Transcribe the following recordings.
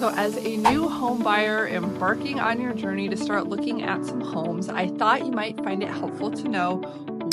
So as a new home buyer embarking on your journey to start looking at some homes, I thought you might find it helpful to know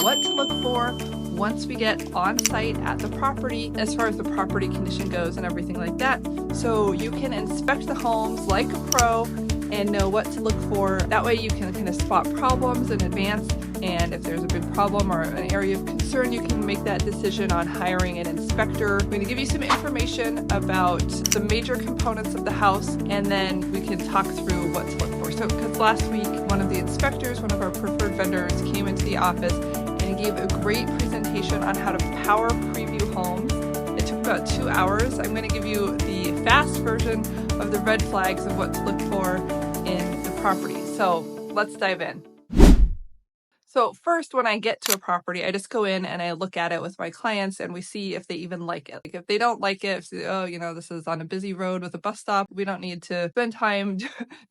what to look for once we get on site at the property as far as the property condition goes and everything like that. So you can inspect the homes like a pro and know what to look for. That way you can kind of spot problems in advance, and if there's a big problem or an area of concern, you can make that decision on hiring an inspector. I'm going to give you some information about the major components of the house, and then we can talk through what to look for. So because last week one of the inspectors, one of our preferred vendors, came into the office and gave a great presentation on how to power preview homes. It took about 2 hours. I'm going to give you the fast version of the red flags of what to look for in the property. So let's dive in. So first, when I get to a property, I just go in and I look at it with my clients and we see if they even like it. Like if they don't like it, if they, this is on a busy road with a bus stop, we don't need to spend time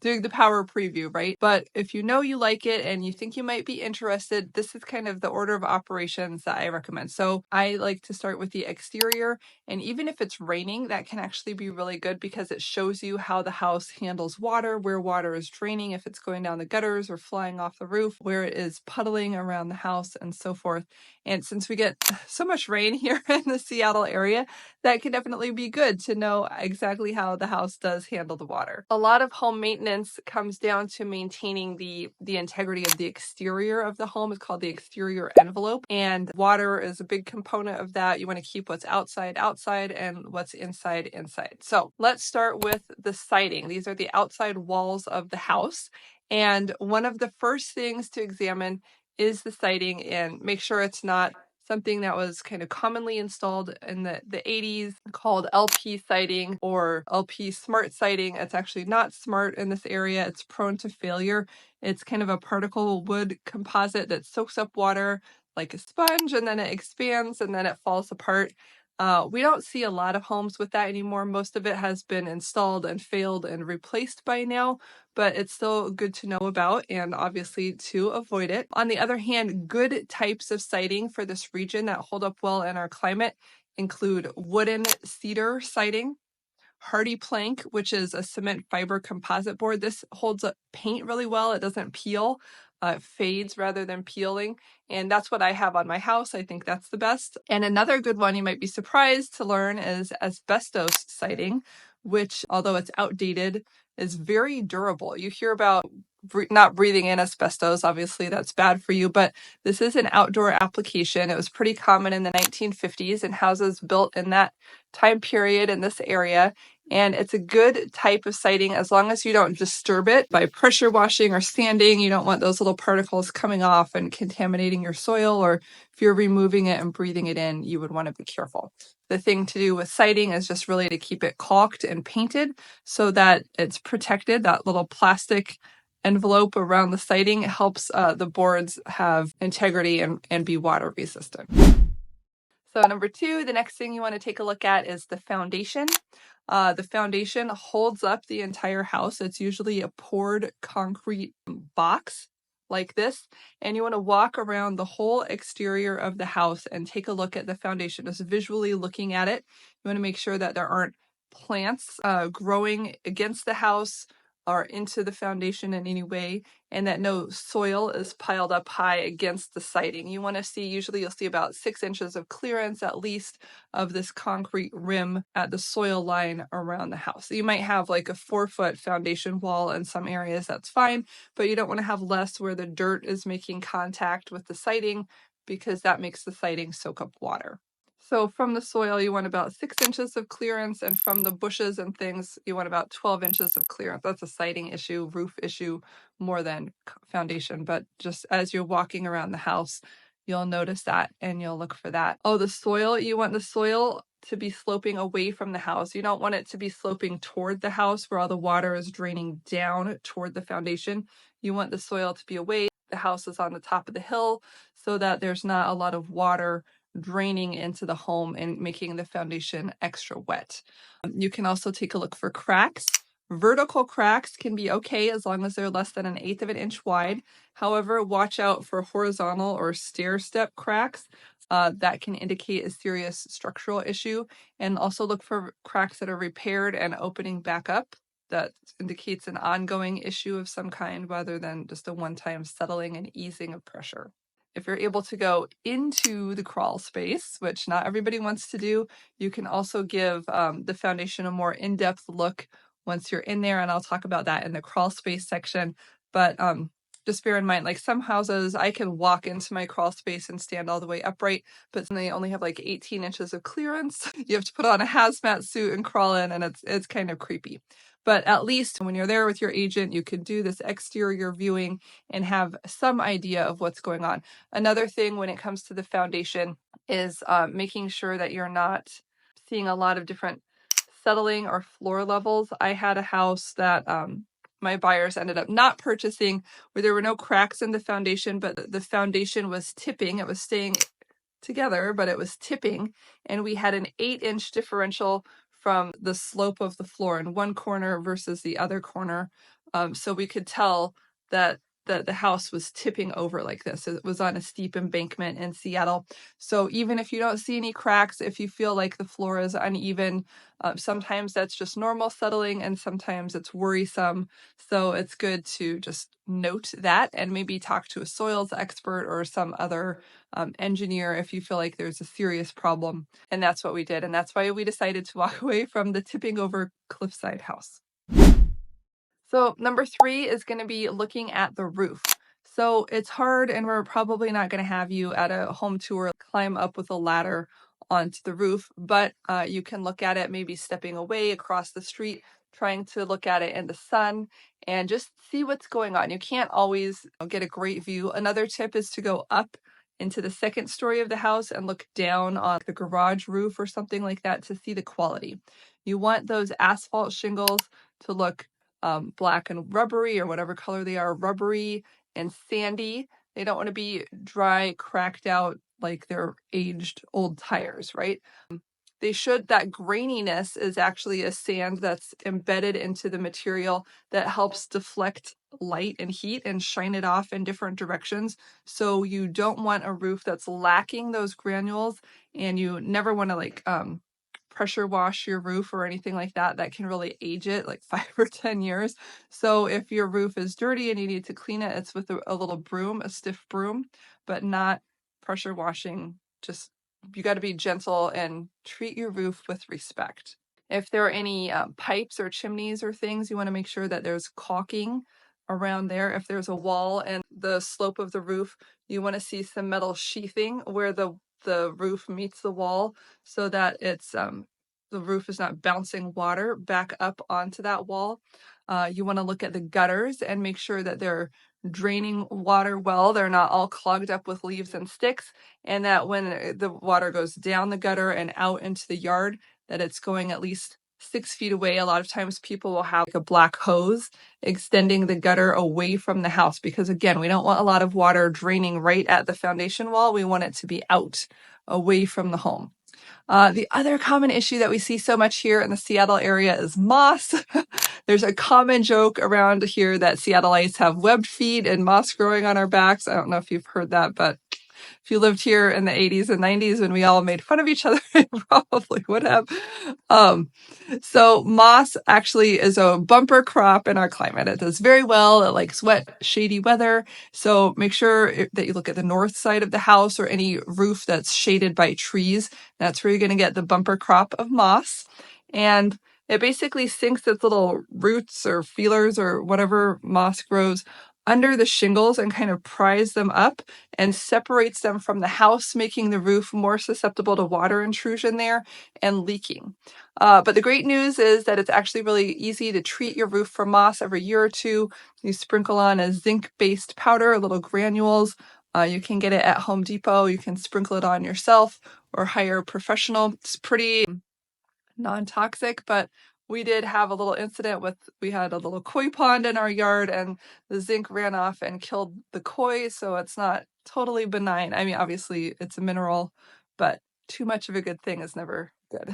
doing the power preview, right? But if you know you like it and you think you might be interested, this is kind of the order of operations that I recommend. So I like to start with the exterior, and even if it's raining, that can actually be really good because it shows you how the house handles water, where water is draining, if it's going down the gutters or flying off the roof, where it is puddling around the house and so forth. And since we get so much rain here in the Seattle area, that can definitely be good to know exactly how the house does handle the water. A lot of home maintenance comes down to maintaining the integrity of the exterior of the home. It's called the exterior envelope, and water is a big component of that. You want to keep what's outside outside and what's inside inside. So let's start with the siding. These are the outside walls of the house, and one of the first things to examine is the siding and make sure it's not something that was kind of commonly installed in the 80s called LP siding or LP smart siding. It's actually not smart in this area. It's prone to failure. It's kind of a particle wood composite that soaks up water like a sponge, and then it expands and then it falls apart. We don't see a lot of homes with that anymore. Most of it has been installed and failed and replaced by now, but it's still good to know about and obviously to avoid it. On the other hand, good types of siding for this region that hold up well in our climate include wooden cedar siding, Hardie Plank, which is a cement fiber composite board. This holds up paint really well. It doesn't peel. It fades rather than peeling. And that's what I have on my house. I think that's the best. And another good one you might be surprised to learn is asbestos siding, which, although it's outdated, is very durable. You hear about not breathing in asbestos. Obviously, that's bad for you, but this is an outdoor application. It was pretty common in the 1950s in houses built in that time period in this area. And it's a good type of siding as long as you don't disturb it by pressure washing or sanding. You don't want those little particles coming off and contaminating your soil, or if you're removing it and breathing it in, you would want to be careful. The thing to do with siding is just really to keep it caulked and painted so that it's protected. That little plastic envelope around the siding helps the boards have integrity and be water resistant. So number 2, the next thing you want to take a look at is the foundation. The foundation holds up the entire house. It's usually a poured concrete box like this, and you want to walk around the whole exterior of the house and take a look at the foundation, just visually looking at it. You want to make sure that there aren't plants growing against the house or into the foundation in any way, and that no soil is piled up high against the siding. You want to see, usually you'll see about 6 inches of clearance at least of this concrete rim at the soil line around the house. So you might have like a 4-foot foundation wall in some areas, that's fine, but you don't want to have less where the dirt is making contact with the siding because that makes the siding soak up water. So from the soil, you want about 6 inches of clearance, and from the bushes and things, you want about 12 inches of clearance. That's a siding issue, roof issue, more than foundation. But just as you're walking around the house, you'll notice that and you'll look for that. Oh, the soil, you want the soil to be sloping away from the house. You don't want it to be sloping toward the house where all the water is draining down toward the foundation. You want the soil to be away. The house is on the top of the hill so that there's not a lot of water draining into the home and making the foundation extra wet. You can also take a look for cracks. Vertical cracks can be okay as long as they're less than 1/8 of an inch wide. However, watch out for horizontal or stair step cracks. That can indicate a serious structural issue, and also look for cracks that are repaired and opening back up. that indicates an ongoing issue of some kind rather than just a one-time settling and easing of pressure. If you're able to go into the crawl space, which not everybody wants to do, you can also give the foundation a more in-depth look once you're in there, and I'll talk about that in the crawl space section. But just bear in mind, like some houses, I can walk into my crawl space and stand all the way upright, but they only have like 18 inches of clearance. You have to put on a hazmat suit and crawl in, and it's kind of creepy. But at least when you're there with your agent, you can do this exterior viewing and have some idea of what's going on. Another thing when it comes to the foundation is making sure that you're not seeing a lot of different settling or floor levels. I had a house that my buyers ended up not purchasing where there were no cracks in the foundation, but the foundation was tipping. It was staying together, but it was tipping, and we had an 8-inch differential from the slope of the floor in one corner versus the other corner. So we could tell that the house was tipping over like this. It was on a steep embankment in Seattle. So even if you don't see any cracks, if you feel like the floor is uneven, sometimes that's just normal settling and sometimes it's worrisome. So it's good to just note that and maybe talk to a soils expert or some other engineer if you feel like there's a serious problem. And that's what we did. And that's why we decided to walk away from the tipping over cliffside house. So number 3 is going to be looking at the roof. So it's hard, and we're probably not going to have you at a home tour climb up with a ladder onto the roof, but you can look at it maybe stepping away across the street, trying to look at it in the sun and just see what's going on. You can't always get a great view. Another tip is to go up into the second story of the house and look down on the garage roof or something like that to see the quality. You want those asphalt shingles to look black and rubbery, or whatever color they are, rubbery and sandy. They don't want to be dry, cracked out like they're aged old tires, right? That graininess is actually a sand that's embedded into the material that helps deflect light and heat and shine it off in different directions. So you don't want a roof that's lacking those granules, and you never want to pressure wash your roof or anything like that. That can really age it like 5 or 10 years. So if your roof is dirty and you need to clean it, it's with a little broom, a stiff broom, but not pressure washing. Just you got to be gentle and treat your roof with respect. If there are any pipes or chimneys or things, you want to make sure that there's caulking around there. If there's a wall and the slope of the roof, you want to see some metal sheathing where the roof meets the wall so that it's the roof is not bouncing water back up onto that wall. You want to look at the gutters and make sure that they're draining water well. They're not all clogged up with leaves and sticks, and that when the water goes down the gutter and out into the yard, that it's going at least 6 feet away. A lot of times people will have like a black hose extending the gutter away from the house because, again, we don't want a lot of water draining right at the foundation wall. We want it to be out away from the home. The other common issue that we see so much here in the Seattle area is moss. There's a common joke around here that Seattleites have webbed feet and moss growing on our backs. I don't know if you've heard that, but if you lived here in the 80s and 90s when we all made fun of each other, you probably would have. So moss actually is a bumper crop in our climate. It does very well. It likes wet, shady weather. So make sure that you look at the north side of the house or any roof that's shaded by trees. That's where you're going to get the bumper crop of moss. And it basically sinks its little roots or feelers or whatever moss grows under the shingles and kind of pries them up and separates them from the house, making the roof more susceptible to water intrusion there and leaking. But the great news is that it's actually really easy to treat your roof for moss every year or two. You sprinkle on a zinc-based powder, little granules. You can get it at Home Depot. You can sprinkle it on yourself or hire a professional. It's pretty non-toxic, but we did have a little incident we had a little koi pond in our yard and the zinc ran off and killed the koi, so it's not totally benign. I mean, obviously it's a mineral, but too much of a good thing is never good.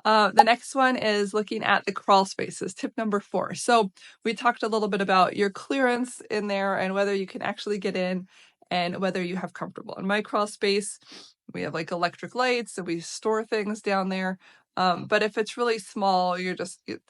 The next one is looking at the crawl spaces, tip number 4. So we talked a little bit about your clearance in there and whether you can actually get in and whether you have comfortable. In my crawl space, we have like electric lights, so we store things down there. But if it's really small, you're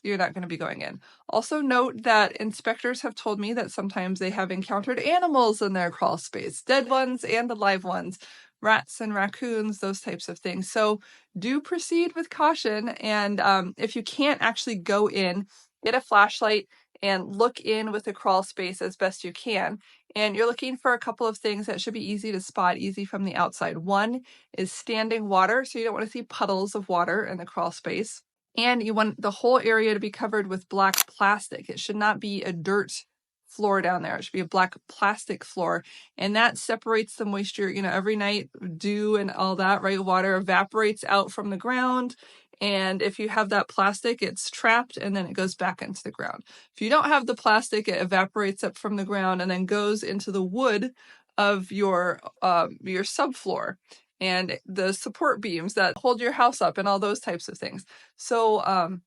not going to be going in. Also note that inspectors have told me that sometimes they have encountered animals in their crawl space, dead ones and alive ones, rats and raccoons, those types of things. So do proceed with caution. And if you can't actually go in, get a flashlight and look in with the crawl space as best you can. And you're looking for a couple of things that should be easy to spot, easy from the outside. One is standing water, so you don't want to see puddles of water in the crawl space. And you want the whole area to be covered with black plastic. It should not be a dirt floor down there. It should be a black plastic floor. And that separates the moisture. Every night, dew and all that, right? Water evaporates out from the ground. And if you have that plastic, it's trapped and then it goes back into the ground. If you don't have the plastic, it evaporates up from the ground and then goes into the wood of your subfloor and the support beams that hold your house up and all those types of things. So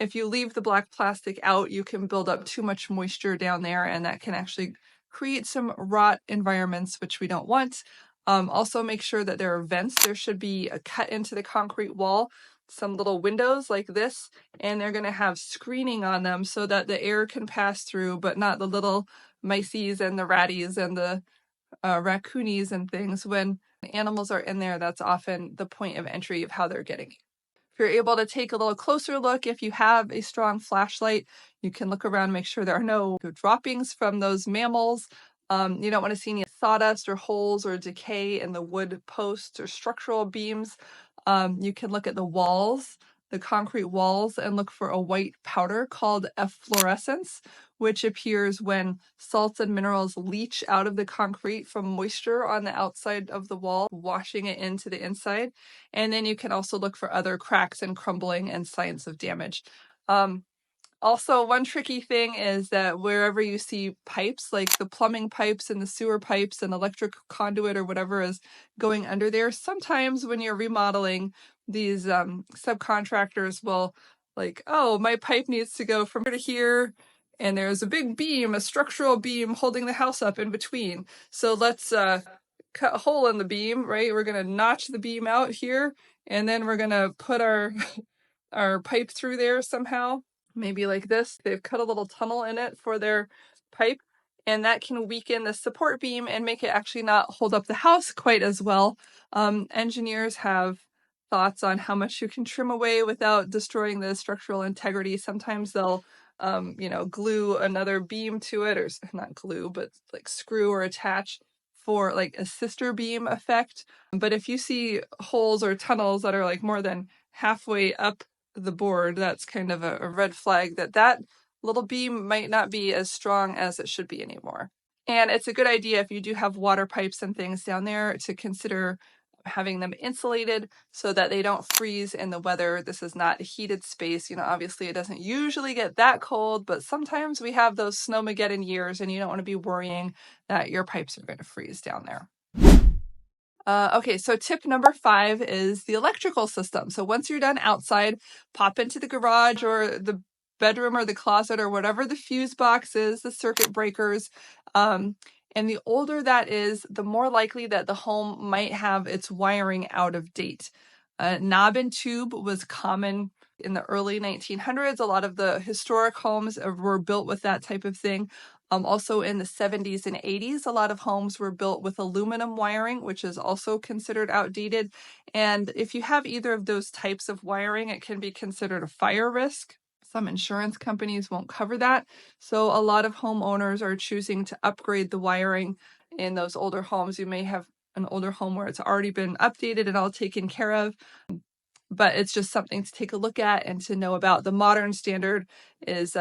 if you leave the black plastic out, you can build up too much moisture down there, and that can actually create some rot environments, which we don't want. Also make sure that there are vents. There should be a cut into the concrete wall, some little windows like this, and they're going to have screening on them so that the air can pass through, but not the little mices and the ratties and the raccoonies and things. When animals are in there, that's often the point of entry of how they're getting. If you're able to take a little closer look, if you have a strong flashlight, you can look around and make sure there are no droppings from those mammals. You don't want to see any sawdust or holes or decay in the wood posts or structural beams. You can look at the walls, the concrete walls, and look for a white powder called efflorescence, which appears when salts and minerals leach out of the concrete from moisture on the outside of the wall, washing it into the inside. And then you can also look for other cracks and crumbling and signs of damage. Also, one tricky thing is that wherever you see pipes, like the plumbing pipes and the sewer pipes and electric conduit or whatever is going under there, sometimes when you're remodeling, these subcontractors will like, oh, my pipe needs to go from here to here, and there's a big beam, a structural beam holding the house up in between. So let's cut a hole in the beam, right? We're going to notch the beam out here, and then we're going to put our pipe through there somehow. Maybe like this. They've cut a little tunnel in it for their pipe, and that can weaken the support beam and make it actually not hold up the house quite as well. Engineers have thoughts on how much you can trim away without destroying the structural integrity. Sometimes they'll glue another beam to it, or not glue, but like screw or attach for like a sister beam effect. But if you see holes or tunnels that are like more than halfway up the board, that's kind of a red flag that little beam might not be as strong as it should be anymore. And it's a good idea if you do have water pipes and things down there to consider having them insulated so that they don't freeze in the weather. This is not a heated space. Obviously it doesn't usually get that cold, but sometimes we have those snowmageddon years and you don't want to be worrying that your pipes are going to freeze down there. Okay, so tip number 5 is the electrical system. So once you're done outside, pop into the garage or the bedroom or the closet or whatever the fuse box is, the circuit breakers. And the older that is, the more likely that the home might have its wiring out of date. Knob and tube was common in the early 1900s. A lot of the historic homes were built with that type of thing. Also in the 70s and 80s, a lot of homes were built with aluminum wiring, which is also considered outdated. And if you have either of those types of wiring, it can be considered a fire risk. Some insurance companies won't cover that. So a lot of homeowners are choosing to upgrade the wiring in those older homes. You may have an older home where it's already been updated and all taken care of, but it's just something to take a look at and to know about. The modern standard is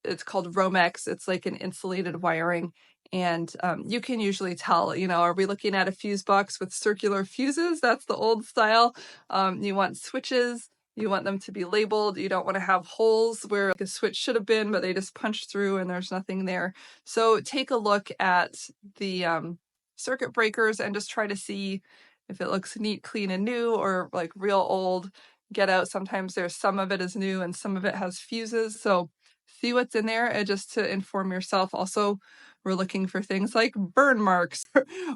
it's called Romex. It's like an insulated wiring, and you can usually tell, are we looking at a fuse box with circular fuses? That's the old style. You want switches. You want them to be labeled. You don't want to have holes where the switch should have been, but they just punched through and there's nothing there. So take a look at the circuit breakers and just try to see if it looks neat, clean, and new, or like real old. Get out. Sometimes there's some of it is new and some of it has fuses. So see what's in there just to inform yourself. Also, we're looking for things like burn marks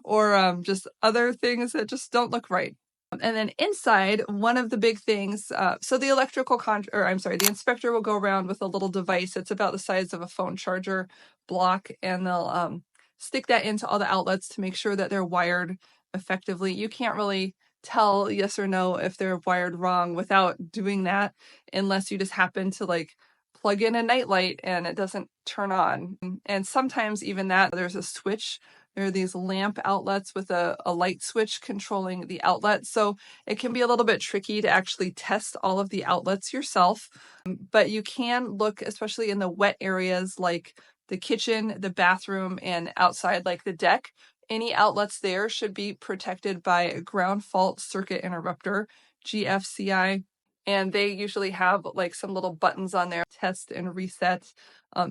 or just other things that just don't look right. And then inside, one of the big things, so the the inspector will go around with a little device. It's about the size of a phone charger block, and they'll stick that into all the outlets to make sure that they're wired effectively. You can't really tell yes or no if they're wired wrong without doing that, unless you just happen to like plug in a nightlight and it doesn't turn on. And sometimes even that, there's a switch. There are these lamp outlets with a light switch controlling the outlet. So it can be a little bit tricky to actually test all of the outlets yourself. But you can look, especially in the wet areas like the kitchen, the bathroom, and outside like the deck. Any outlets there should be protected by a ground fault circuit interrupter, GFCI. And they usually have like some little buttons on there, test and reset.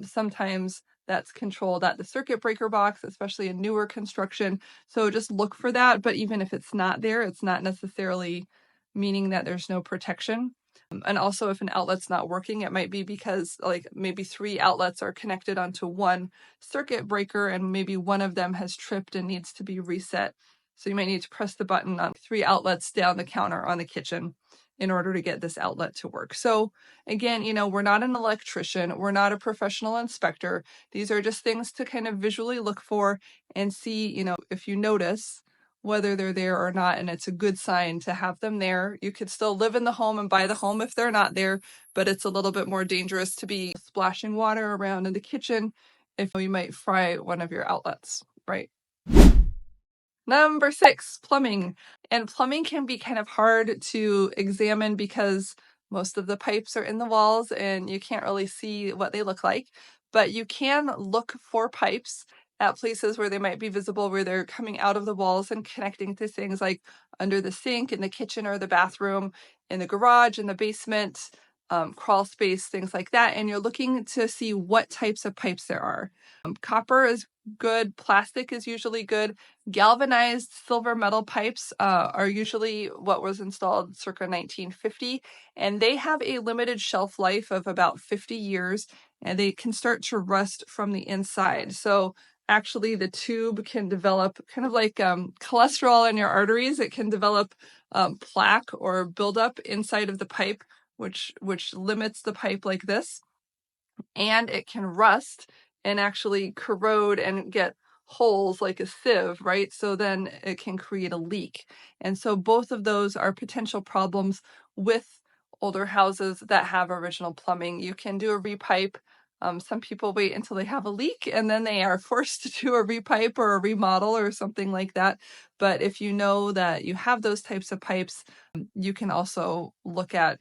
Sometimes that's controlled at the circuit breaker box, especially in newer construction. So just look for that. But even if it's not there, it's not necessarily meaning that there's no protection. And also, if an outlet's not working, it might be because like maybe 3 outlets are connected onto one circuit breaker and maybe one of them has tripped and needs to be reset. So you might need to press the button on 3 outlets down the counter on the kitchen in order to get this outlet to work. So again, we're not an electrician, we're not a professional inspector. These are just things to kind of visually look for and see, if you notice whether they're there or not, and it's a good sign to have them there. You could still live in the home and buy the home if they're not there, but it's a little bit more dangerous to be splashing water around in the kitchen if you might fry one of your outlets, right? Number 6, plumbing. And plumbing can be kind of hard to examine because most of the pipes are in the walls and you can't really see what they look like. But you can look for pipes at places where they might be visible, where they're coming out of the walls and connecting to things like under the sink, in the kitchen or the bathroom, in the garage, in the basement, crawl space, things like that. And you're looking to see what types of pipes there are. Copper is good. Plastic is usually good. Galvanized silver metal pipes are usually what was installed circa 1950, and they have a limited shelf life of about 50 years, and they can start to rust from the inside. So actually the tube can develop kind of like cholesterol in your arteries. It can develop plaque or buildup inside of the pipe, which limits the pipe like this. And it can rust and actually corrode and get holes like a sieve, right? So then it can create a leak. And so both of those are potential problems with older houses that have original plumbing. You can do a repipe. Some people wait until they have a leak and then they are forced to do a repipe or a remodel or something like that. But if you know that you have those types of pipes, you can also look at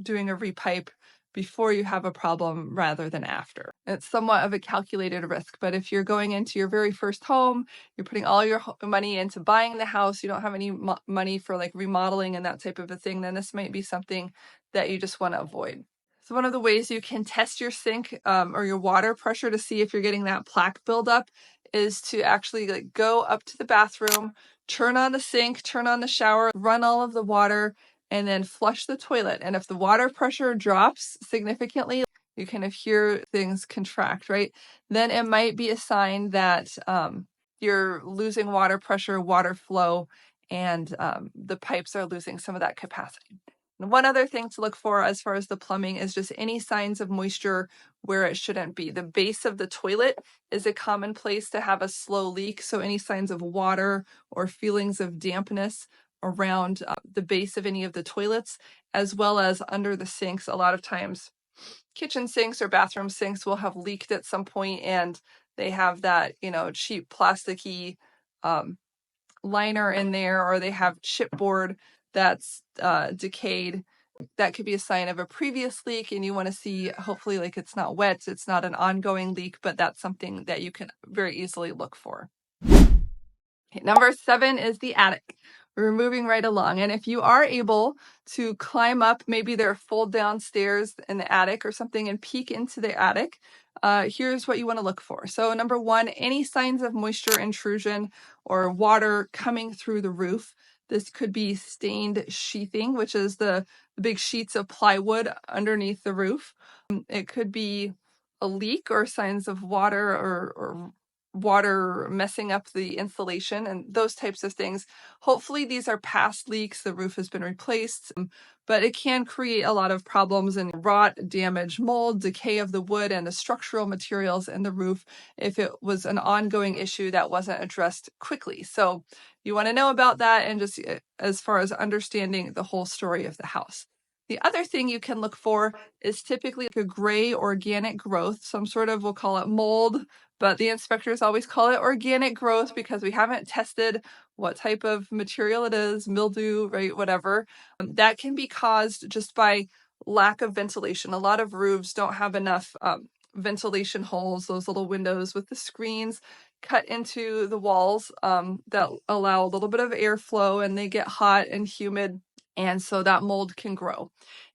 doing a repipe before you have a problem rather than after. It's somewhat of a calculated risk, but if you're going into your very first home, you're putting all your money into buying the house, you don't have any money for like remodeling and that type of a thing, then this might be something that you just want to avoid. So one of the ways you can test your sink or your water pressure to see if you're getting that plaque buildup is to actually like go up to the bathroom, turn on the sink, turn on the shower, run all of the water, and then flush the toilet. And if the water pressure drops significantly, you kind of hear things contract, right? Then it might be a sign that you're losing water pressure, water flow, and the pipes are losing some of that capacity. And one other thing to look for as far as the plumbing is just any signs of moisture where it shouldn't be. The base of the toilet is a common place to have a slow leak. So any signs of water or feelings of dampness around the base of any of the toilets, as well as under the sinks. A lot of times kitchen sinks or bathroom sinks will have leaked at some point and they have that, cheap plasticky liner in there, or they have chipboard that's decayed. That could be a sign of a previous leak, and you want to see, hopefully, like it's not wet, it's not an ongoing leak, but that's something that you can very easily look for. Okay, number 7 is the attic. We're moving right along. And if you are able to climb up, maybe there are fold down stairs in the attic or something, and peek into the attic, here's what you want to look for. So number 1, any signs of moisture intrusion or water coming through the roof. This could be stained sheathing, which is the big sheets of plywood underneath the roof. It could be a leak or signs of water or water messing up the insulation and those types of things. Hopefully these are past leaks, the roof has been replaced, but it can create a lot of problems and rot, damage, mold, decay of the wood and the structural materials in the roof if it was an ongoing issue that wasn't addressed quickly. So you want to know about that, and just as far as understanding the whole story of the house. The other thing you can look for is typically a gray organic growth, some sort of, we'll call it mold, but the inspectors always call it organic growth because we haven't tested what type of material it is, mildew, right, whatever. That can be caused just by lack of ventilation. A lot of roofs don't have enough ventilation holes, those little windows with the screens cut into the walls that allow a little bit of airflow, and they get hot and humid, and so that mold can grow.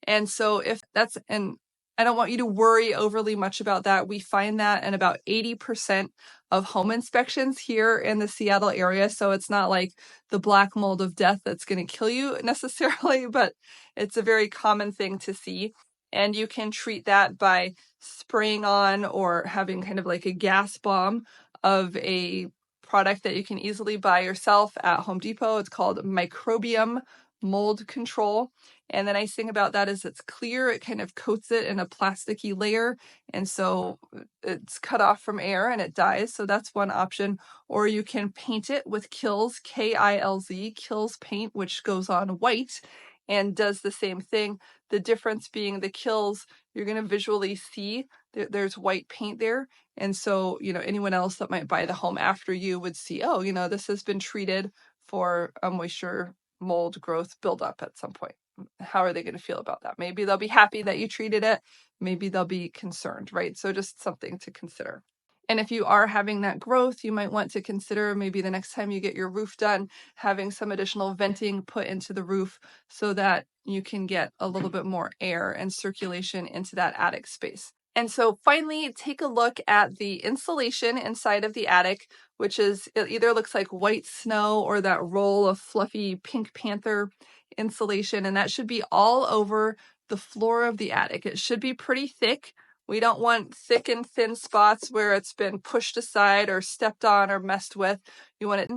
And so if that's, and I don't want you to worry overly much about that. We find that in about 80% of home inspections here in the Seattle area. So it's not like the black mold of death that's going to kill you necessarily, but it's a very common thing to see. And you can treat that by spraying on or having kind of like a gas bomb of a product that you can easily buy yourself at Home Depot. It's called Microbium Mold Control. And the nice thing about that is it's clear. It kind of coats it in a plasticky layer, and so it's cut off from air and it dies. So that's one option. Or you can paint it with Kilz, K-I-L-Z, Kilz paint, which goes on white and does the same thing. The difference being the Kilz, you're going to visually see there's white paint there. And so, anyone else that might buy the home after you would see, oh, this has been treated for a moisture mold growth buildup at some point. How are they going to feel about that? Maybe they'll be happy that you treated it. Maybe they'll be concerned, right? So just something to consider. And if you are having that growth, you might want to consider maybe the next time you get your roof done, having some additional venting put into the roof so that you can get a little bit more air and circulation into that attic space. And so finally, take a look at the insulation inside of the attic, which is, it either looks like white snow or that roll of fluffy Pink Panther insulation, and that should be all over the floor of the attic. It should be pretty thick. We don't want thick and thin spots where it's been pushed aside or stepped on or messed with. You want it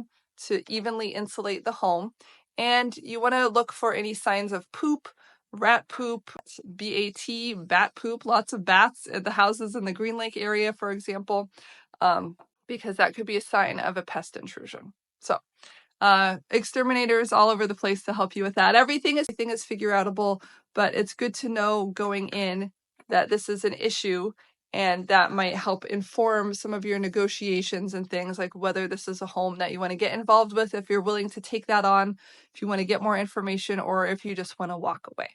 to evenly insulate the home. And you want to look for any signs of poop, rat poop, B-A-T, bat poop, lots of bats at the houses in the Green Lake area, for example, because that could be a sign of a pest intrusion. So exterminators all over the place to help you with that. Everything is figure outable, but it's good to know going in that this is an issue, and that might help inform some of your negotiations and things like whether this is a home that you want to get involved with, if you're willing to take that on, if you want to get more information, or if you just want to walk away.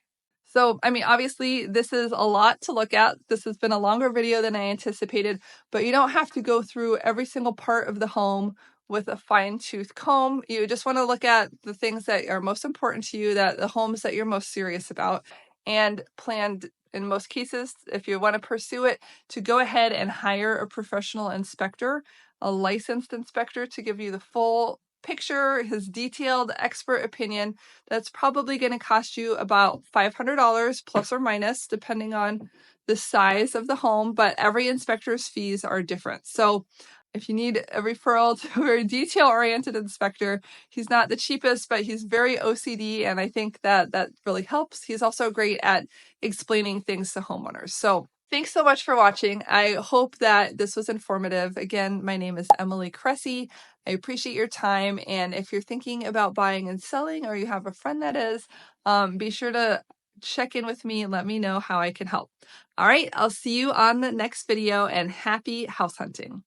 So, obviously this is a lot to look at. This has been a longer video than I anticipated, but you don't have to go through every single part of the home with a fine-tooth comb. You just want to look at the things that are most important to you, that the homes that you're most serious about, and plan, in most cases, if you want to pursue it, to go ahead and hire a professional inspector, a licensed inspector, to give you the full picture, his detailed expert opinion. That's probably going to cost you about $500 plus or minus, depending on the size of the home, but every inspector's fees are different. So if you need a referral to a detail-oriented inspector, he's not the cheapest, but he's very OCD, and I think that really helps. He's also great at explaining things to homeowners. So thanks so much for watching. I hope that this was informative. Again, my name is Emily Cressey. I appreciate your time, and if you're thinking about buying and selling, or you have a friend that is, be sure to check in with me and let me know how I can help. All right, I'll see you on the next video, and happy house hunting.